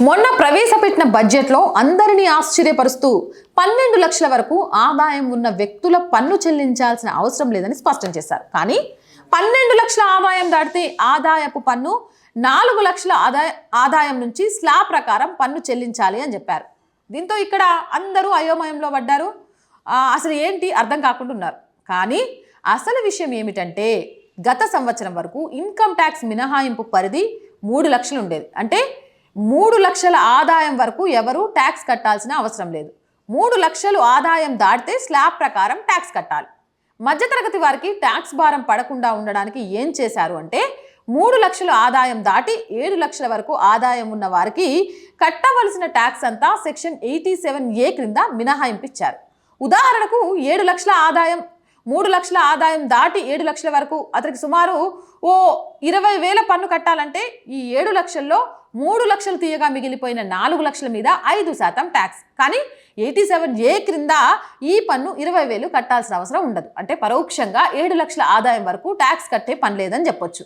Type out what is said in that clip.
మొన్న ప్రవేశపెట్టిన బడ్జెట్లో అందరినీ ఆశ్చర్యపరుస్తూ 12 లక్షల వరకు ఆదాయం ఉన్న వ్యక్తుల పన్ను చెల్లించాల్సిన అవసరం లేదని స్పష్టం చేశారు. కానీ 12 లక్షల ఆదాయం దాటితే ఆదాయపు పన్ను 4 లక్షల ఆదాయం నుంచి స్లాబ్ ప్రకారం పన్ను చెల్లించాలి అని చెప్పారు. దీంతో ఇక్కడ అందరూ అయోమయంలో పడ్డారు. అసలు ఏంటి అర్థం కాకుండా ఉన్నారు. కానీ అసలు విషయం ఏమిటంటే గత సంవత్సరం వరకు ఇన్కమ్ ట్యాక్స్ మినహాయింపు పరిధి 3 లక్షలు ఉండేది. అంటే 3 లక్షల ఆదాయం వరకు ఎవరు ట్యాక్స్ కట్టాల్సిన అవసరం లేదు. 3 లక్షలు ఆదాయం దాటితే స్లాబ్ ప్రకారం ట్యాక్స్ కట్టాలి. మధ్యతరగతి వారికి ట్యాక్స్ భారం పడకుండా ఉండడానికి ఏం చేశారు అంటే 3 లక్షల ఆదాయం దాటి 7 లక్షల వరకు ఆదాయం ఉన్న వారికి కట్టవలసిన ట్యాక్స్ అంతా సెక్షన్ 87A క్రింద మినహాయింపిచ్చారు. ఉదాహరణకు 7 లక్షల ఆదాయం 3 లక్షల ఆదాయం దాటి 7 లక్షల వరకు అతనికి సుమారు 20,000 పన్ను కట్టాలంటే ఈ 7 లక్షల్లో 3 లక్షలు తీయగా మిగిలిపోయిన 4 లక్షల మీద 5% ట్యాక్స్. కానీ 87A క్రింద ఈ పన్ను 20,000 కట్టాల్సిన అవసరం ఉండదు. అంటే పరోక్షంగా 7 లక్షల ఆదాయం వరకు ట్యాక్స్ కట్టే పని లేదని చెప్పొచ్చు.